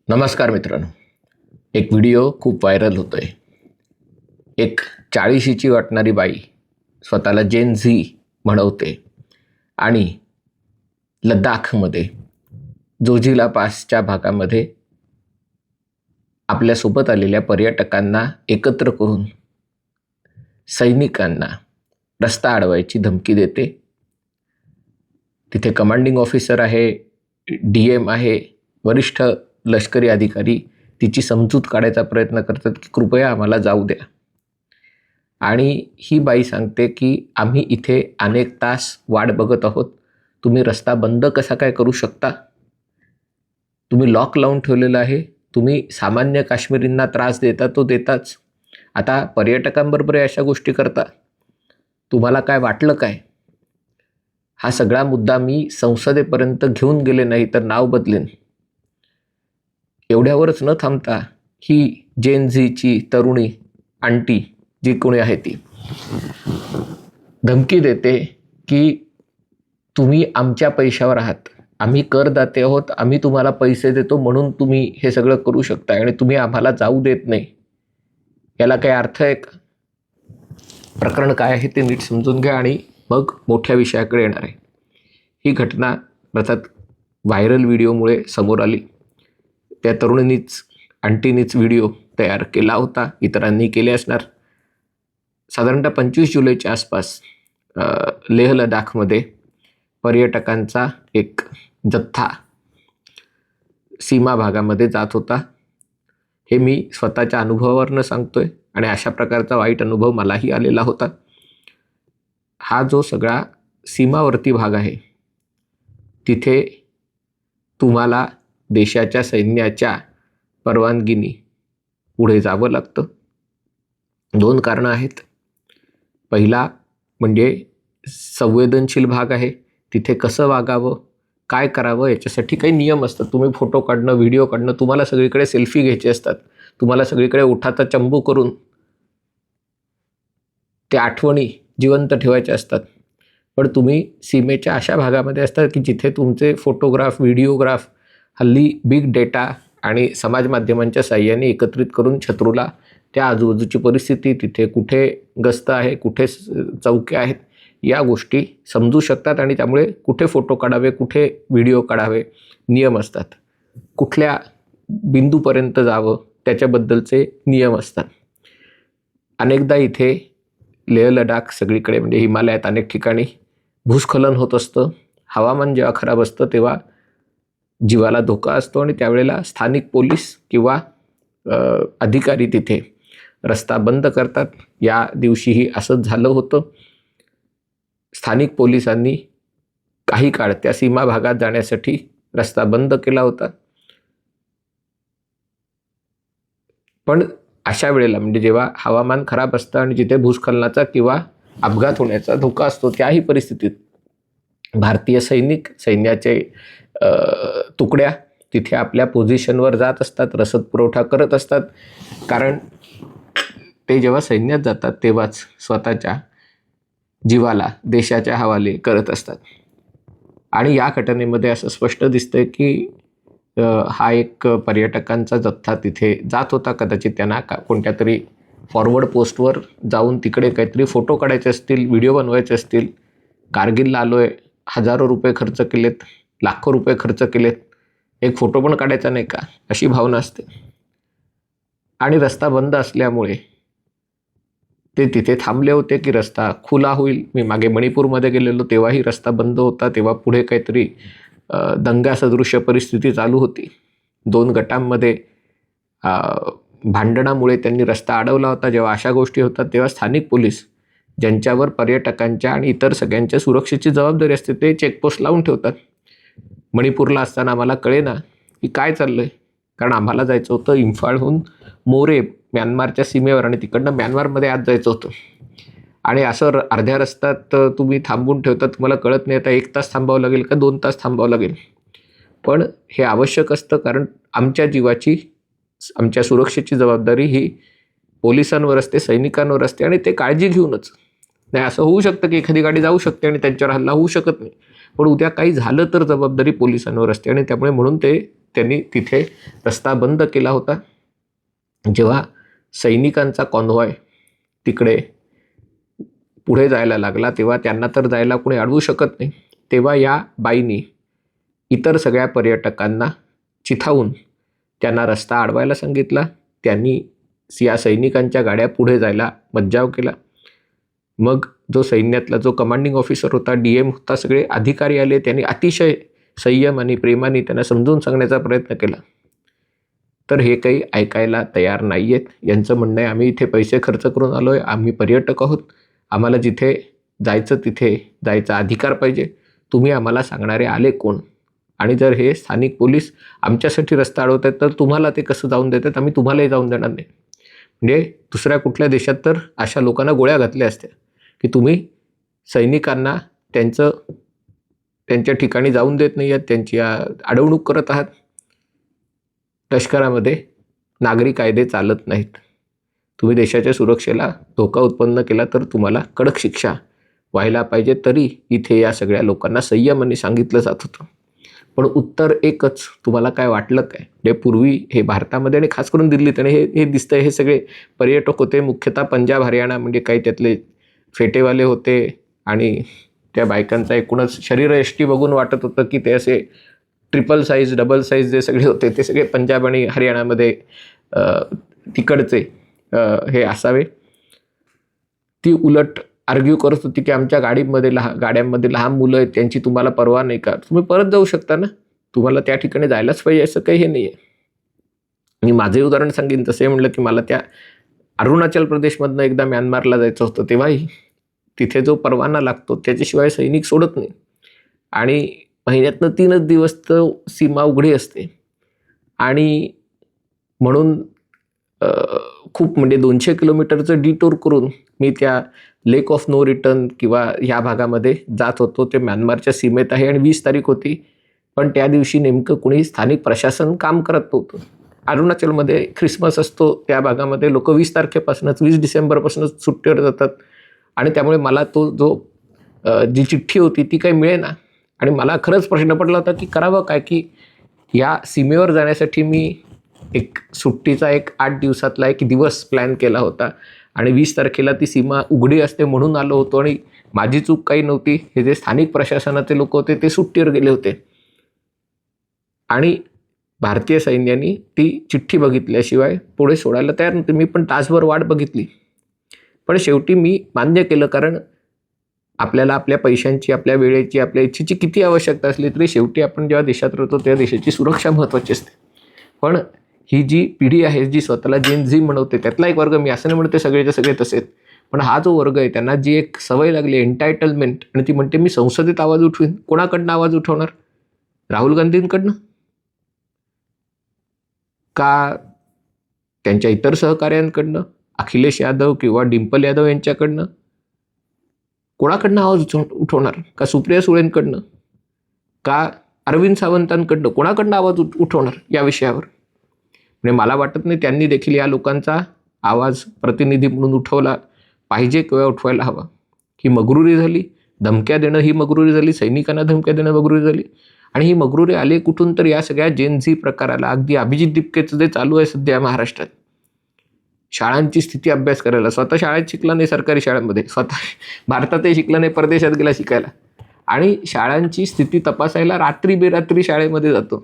नमस्कार मित्रांनो, एक व्हिडिओ खूप व्हायरल होतोय. एक 40शी वाटणारी बाई स्वतःला जेन झी म्हणवते आणि लद्दाखमध्ये जोजिला पासच्या भागामध्ये आपल्यासोबत आलेल्या पर्यटकांना एकत्र करून सैनिकांना रस्ता अडवायची धमकी देते. तिथे कमांडिंग ऑफिसर आहे, DM आहे, वरिष्ठ लष्करी अधिकारी तिची समजूत काढायचा प्रयत्न करतात की कृपया आम्हाला जाऊ द्या. आणि ही बाई सांगते की आम्ही इथे अनेक तास वाट बघत आहोत, तुम्ही रस्ता बंद कसा काय करू शकता? तुम्ही लॉक लावून ठेवलेलं आहे, तुम्ही सामान्य काश्मीरींना त्रास देता तो देताच, आता पर्यटकांबरोबर अशा गोष्टी करता, तुम्हाला काय वाटलं काय? हा सगळा मुद्दा मी संसदेपर्यंत घेऊन गेले नाही तर नाव बदलेन. एवढ्यावरच न थांबता ही जेन झीची तरुणी आंटी जी कोणी आहे ती धमकी देते की तुम्ही आमच्या पैशावर आहात, आम्ही करदाते आहोत, आम्ही तुम्हाला पैसे देतो म्हणून तुम्ही हे सगळं करू शकता आणि तुम्ही आम्हाला जाऊ देत नाही. याला काही अर्थ आहे का? प्रकरण काय आहे ते नीट समजून घ्या आणि मग मोठ्या विषयाकडे येणार आहे. ही घटना अर्थात व्हायरल व्हिडिओमुळे समोर आली. त्या तरुणीनीच आंटीनीच व्हिडिओ तयार केला होता, इतरांनी केले असणार. साधारणतः 25 जुलैच्या आसपास लेह लडाखमध्ये पर्यटकांचा एक जत्था सीमा भागामध्ये जात होता. हे मी स्वतःच्या अनुभवावरनं सांगतोय आणि अशा प्रकारचा वाईट अनुभव मलाही आलेला होता. हा जो सगळा सीमावर्ती भाग आहे तिथे तुम्हाला देशाच्या सैन्याच्या परवानगीने पुढे जावं लागतं. 2 कारणं आहेत. पहिला म्हणजे संवेदनशील भाग आहे, तिथे कसं वागावं, काय करावं याच्यासाठी काही नियम असतात. तुम्ही फोटो काढणं, व्हिडिओ काढणं, तुम्हाला सगळीकडे सेल्फी घ्यायचे असतात, तुम्हाला सगळीकडे ओठाचा चंबू करून त्या आठवणी जिवंत ठेवायच्या असतात. पण तुम्ही सीमेच्या अशा भागामध्ये असतात की जिथे तुमचे फोटोग्राफ, व्हिडिओग्राफ हल्ली बिग डेटा आणि समाज माध्यमांच्या साहाय्याने एकत्रित करून शत्रूला त्या आजूबाजूची परिस्थिती, तिथे कुठे गस्त आहे, कुठे चौक्या आहेत, या गोष्टी समजू शकतात आणि त्यामुळे कुठे फोटो काढावे, कुठे व्हिडिओ काढावे नियम असतात. कुठल्या बिंदूपर्यंत जावं त्याच्याबद्दलचे नियम असतात. अनेकदा इथे लेह लडाख सगळीकडे म्हणजे हिमालयात अनेक ठिकाणी भूस्खलन होत असतं. हवामान जेव्हा खराब असतं तेव्हा जीवाला धोका असतो आणि त्यावेळेला स्थानिक पोलीस किंवा अधिकारी तिथे रस्ता बंद करतात. या दिवशीही असंच झालं होतं. स्थानिक पोलिसांनी काही काळ त्या सीमा भागात जाण्यासाठी रस्ता बंद केला होता. पण अशा वेळेला म्हणजे जेव्हा हवामान खराब असतं आणि जिथे भूस्खलनाचा किंवा अपघात होण्याचा धोका असतो, त्याही परिस्थितीत भारतीय सैन्याचे तुकड्या तिथे आपल्या पोझिशनवर जात असतात, रसद पुरवठा करत असतात. कारण ते जेव्हा सैन्यात जातात तेव्हाच स्वतःच्या जीवाला देशाच्या हवाले करत असतात. आणि या घटनेमध्ये असं स्पष्ट दिसतंय की हा एक पर्यटकांचा जत्था तिथे जात होता. कदाचित त्यांना कोणत्या तरी फॉरवर्ड पोस्टवर जाऊन तिकडे काहीतरी फोटो काढायचे असतील, व्हिडिओ बनवायचे असतील. कारगिलला आलोय, हजारो रुपये खर्च केलेत, लाखो रुपये खर्च केलेत, एक फोटो पण काढायचा नाही का, अशी भावना असते. आणि रस्ता बंद असल्यामुळे ते तिथे थांबले होते की रस्ता खुला होईल. मी मागे मणिपूरमध्ये गेलेलो तेव्हाही रस्ता बंद होता. तेव्हा पुढे काहीतरी दंगासदृश्य परिस्थिती चालू होती. 2 गटांमध्ये भांडणामुळे त्यांनी रस्ता अडवला होता. जेव्हा अशा गोष्टी होतात तेव्हा स्थानिक पोलीस ज्यांच्यावर पर्यटकांच्या आणि इतर सगळ्यांच्या सुरक्षेची जबाबदारी असते ते चेकपोस्ट लावून ठेवतात. मणिपूरला असताना आम्हाला कळेना की काय चाललं आहे, कारण आम्हाला जायचं होतं इम्फाळहून मोरे म्यानमारच्या सीमेवर आणि तिकडनं म्यानमारमध्ये आत जायचं होतं. आणि असं अर्ध्या रस्त्यात तुम्ही थांबवून ठेवता, तुम्हाला कळत नाही आता 1 तास थांबावं लागेल का 2 तास थांबावं लागेल. पण हे आवश्यक असतं कारण आमच्या जीवाची, आमच्या सुरक्षेची जबाबदारी ही पोलिसांवर असते, सैनिकांवर असते आणि ते काळजी घेऊनच नाही, असं होऊ शकतं की एखादी गाडी जाऊ शकते आणि त्यांच्यावर हल्ला होऊ शकत नाही, पण उद्या काही झालं तर जबाबदारी पोलिसांवर असते. आणि त्यामुळे म्हणून त्यांनी तिथे रस्ता बंद केला होता. जेव्हा सैनिकांचा कॉन्व्हॉय तिकडे पुढे जायला लागला तेव्हा त्यांना तर जायला कोणी अडवू शकत नाही. तेव्हा या बाईंनी इतर सगळ्या पर्यटकांना चिथावून त्यांना रस्ता अडवायला सांगितला. त्यांनी या सैनिकांच्या गाड्या पुढे जायला मज्जाव केला. मग जो सैन्यातला जो कमांडिंग ऑफिसर होता, DM होता, सगळे अधिकारी आले. त्यांनी अतिशय संयम आणि प्रेमाने त्यांना समजून सांगण्याचा प्रयत्न केला. तर हे काही ऐकायला तयार नाही आहेत. यांचं म्हणणं आहे, आम्ही इथे पैसे खर्च करून आलो आहे, आम्ही पर्यटक आहोत, आम्हाला जिथे जायचं तिथे जायचा अधिकार पाहिजे, तुम्ही आम्हाला सांगणारे आले कोण? आणि जर हे स्थानिक पोलीस आमच्यासाठी रस्ता अडवत आहेत तर तुम्हाला ते कसं जाऊन देतात? आम्ही तुम्हालाही जाऊन देणार नाही. म्हणजे दुसऱ्या कुठल्या देशात तर अशा लोकांना गोळ्या घातल्या असत्या की तुम्ही सैनिकांना त्यांच्या ठिकाणी जाऊन देत नाही आहात, त्यांची अडवणूक करत आहात. लष्करामध्ये नागरी कायदे चालत नाहीत. तुम्ही देशाच्या सुरक्षेला धोका उत्पन्न केला तर तुम्हाला कडक शिक्षा व्हायला पाहिजे. तरी इथे या सगळ्या लोकांना संयमाने सांगितलं जात होतं. पण उत्तर एकच, तुम्हाला काय वाटलं काय? म्हणजे पूर्वी हे भारतामध्ये आणि खास करून दिल्लीत आणि हे दिसतंय, हे सगळे पर्यटक होते, मुख्यतः पंजाब हरियाणा, म्हणजे काही त्यातले फेटेवाले होते. आणि त्या बायकांचा एकूणच शरीरयष्टी बघून वाटत होतं की ते असे ट्रिपल साईज, डबल साईज जे सगळे होते ते सगळे पंजाब आणि हरियाणामध्ये तिकडचे हे असावे. ती उलट आर्ग्यू करत होती की आमच्या गाड्यांमध्ये लहान मुलं आहेत, त्यांची तुम्हाला परवा नाही का? तुम्ही परत जाऊ शकता ना, तुम्हाला त्या ठिकाणी जायलाच पाहिजे असं काही हे नाही आहे. मी माझे उदाहरण सांगेन. तसे म्हटलं की मला त्या अरुणाचल प्रदेशमधनं एकदा म्यानमारला जायचं होतं, तेव्हाही तिथे जो परवाना लागतो त्याच्याशिवाय सैनिक सोडत नाही. आणि महिन्यातनं 3च दिवस तर सीमा उघडी असते. आणि म्हणून खूप म्हणजे 200 किलोमीटरचं डिटूर करून मी त्या लेक ऑफ नो रिटर्न किंवा ह्या भागामध्ये जात होतो. ते म्यानमारच्या सीमेत आहे आणि 20 तारीख होती. पण त्या दिवशी नेमकं कुणी स्थानिक प्रशासन काम करत नव्हतं. अरुणाचलमध्ये ख्रिसमस असतो, त्या भागामध्ये लोक 20 तारखेपासूनच 20 डिसेंबरपासूनच सुट्टीवर जातात. आणि त्यामुळे मला जी चिठ्ठी होती ती काही मिळेना. आणि मला खरंच प्रश्न पडला होता की करावं काय? की या सीमेवर जाण्यासाठी मी एक सुट्टीचा 8 दिवसातला एक दिवस प्लॅन केला होता आणि 20 तारखेला ती सीमा उघडी असते म्हणून आलो होतो. आणि माझी चूक काही नव्हती. हे जे स्थानिक प्रशासनाचे लोक होते ते सुट्टीवर गेले होते. आणि भारतीय सैन्याने ती चिठ्ठी बघितल्याशिवाय पुढे सोडायला तयार नव्हते. मी पण तासभर वाट बघितली, पण शेवटी मी मान्य केलं. कारण आपल्याला आपल्या पैशांची, आपल्या वेळेची, आपल्या इच्छेची किती आवश्यकता असली तरी शेवटी आपण जेव्हा देशात राहतो त्या देशाची सुरक्षा महत्त्वाची असते. पण ही जी पिढी आहे, जी स्वतःला जेन झी म्हणवते, त्यातला एक वर्ग, मी असं नाही म्हणते सगळेचे सगळे तसेच, पण हा जो वर्ग आहे त्यांना जी एक सवय लागली एंटायटलमेंट, आणि ती म्हणते मी संसदेत आवाज उठवीन. कोणाकडनं आवाज उठवणार? राहुल गांधींकडनं का त्यांच्या इतर सहकार्यांकडनं, अखिलेश यादव किंवा डिंपल यादव यांच्याकडनं? कोणाकडनं आवाज उठवणार? का सुप्रिया सुळेंकडनं? का अरविंद सावंतांकडनं? कोणाकडनं आवाज उठवणार या विषयावर? म्हणजे मला वाटत नाही त्यांनी देखील या लोकांचा आवाज प्रतिनिधी म्हणून उठवला पाहिजे किंवा उठवायला हवा. ही मगरुरी झाली, धमक्या देणं ही मगरुरी झाली, सैनिकांना धमक्या देणं मगरुरी झाली. आणि ही मगरुरी आले कुठून? तर या सगळ्या जेनझी प्रकाराला. अगदी अभिजित दिपकेचं जे चालू आहे सध्या महाराष्ट्रात, शाळांची स्थिती अभ्यास करायला, स्वतः शाळेत शिकला नाही, सरकारी शाळांमध्ये, स्वतः भारतातही शिकला नाही, परदेशात गेला शिकायला, आणि शाळांची स्थिती तपासायला रात्री बेरात्री शाळेमध्ये जातो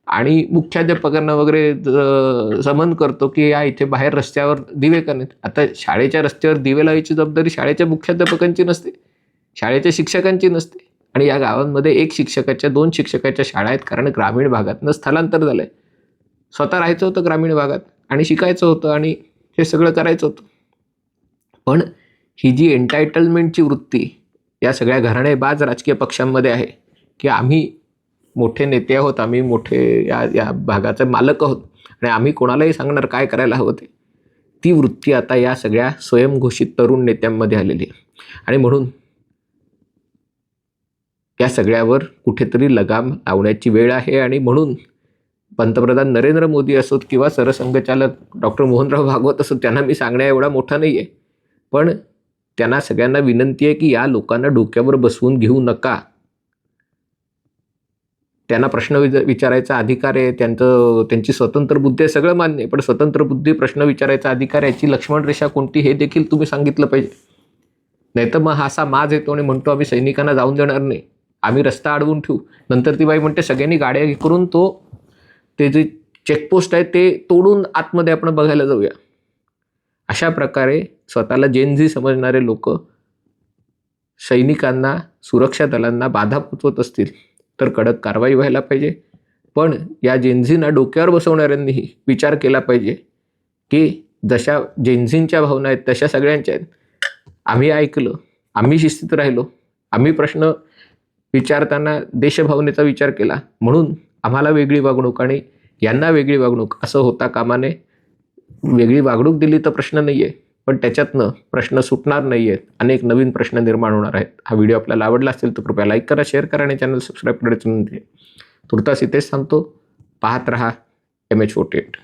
आणि मुख्याध्यापकांना वगैरे समन करतो की या इथे बाहेर रस्त्यावर दिवे का नाहीत. आता शाळेच्या रस्त्यावर दिवे लावायची जबाबदारी शाळेच्या मुख्याध्यापकांची नसते, शाळेच्या शिक्षकांची नसते. आणि या गावांमध्ये 1 शिक्षकाच्या 2 शिक्षकाच्या शाळा आहेत, कारण ग्रामीण भागातनं स्थलांतर झालं आहे. स्वतः राहायचं होतं ग्रामीण भागात आणि शिकायचं होतं आणि हे सगळं करायचं होतं. पण ही जी एंटायटलमेंटची वृत्ती या सगळ्या घराणेबाज राजकीय पक्षांमध्ये आहे की आम्ही मोठे नेते आहोत, आम्ही मोठे या भागाचे मालक आहोत आणि आम्ही कोणालाही सांगणार काय करायला हवं ते, ती वृत्ती आता या सगळ्या स्वयंघोषित तरुण नेत्यांमध्ये आलेली आहे. आणि म्हणून या सगळ्यावर कुठेतरी लगाम लावण्याची वेळ आहे. आणि म्हणून पंतप्रधान नरेंद्र मोदी असोत किंवा सरसंघचालक डॉक्टर मोहनराव भागवत असोत, त्यांना मी सांगण्या एवढा मोठा नाही आहे, पण त्यांना सगळ्यांना विनंती आहे की या लोकांना डोक्यावर बसवून घेऊ नका. त्यांना प्रश्न विचारायचा अधिकार आहे, त्यांची स्वतंत्र बुद्धी आहे, सगळं मान्य आहे, पण स्वतंत्र बुद्धी प्रश्न विचारायचा अधिकार याची लक्ष्मण रेषा कोणती हे देखील तुम्ही सांगितलं पाहिजे. नाही तर मग हा असा माज येतो आणि म्हणतो आम्ही सैनिकांना जाऊन देणार नाही, आम्ही रस्ता अडवून ठेवू. नंतर ती बाई म्हणते सगळ्यांनी गाड्या करून ते जे चेकपोस्ट आहे ते तोडून आतमध्ये आपण बघायला जाऊया. अशा प्रकारे स्वतःला जेनझी समजणारे लोक सैनिकांना, सुरक्षा दलांना बाधा पोचवत असतील तर कडक कारवाई व्हायला पाहिजे. पण या जेनझींना डोक्यावर बसवणाऱ्यांनीही विचार केला पाहिजे की जशा जेनझींच्या भावना आहेत तशा सगळ्यांच्या आहेत. आम्ही ऐकलं, आम्ही शिस्तीत राहिलो, आम्ही प्रश्न विचारताना देशभावनेचा विचार केला, म्हणून आम्हाला वेगळी वागणूक आणि यांना वेगळी वागणूक असं होता कामा नये. वेगळी वागणूक दिली तर प्रश्न नाही आहे, पण त्याच्यातनं प्रश्न सुटणार नाही आहेत, अनेक नवीन प्रश्न निर्माण होणार आहेत. हा व्हिडिओ आपल्याला आवडला असेल तर कृपया लाईक करा, शेअर करा आणि चॅनल सबस्क्राईब करायचं. तुर्तास इथेच थांबतो. पाहत रहा MH48.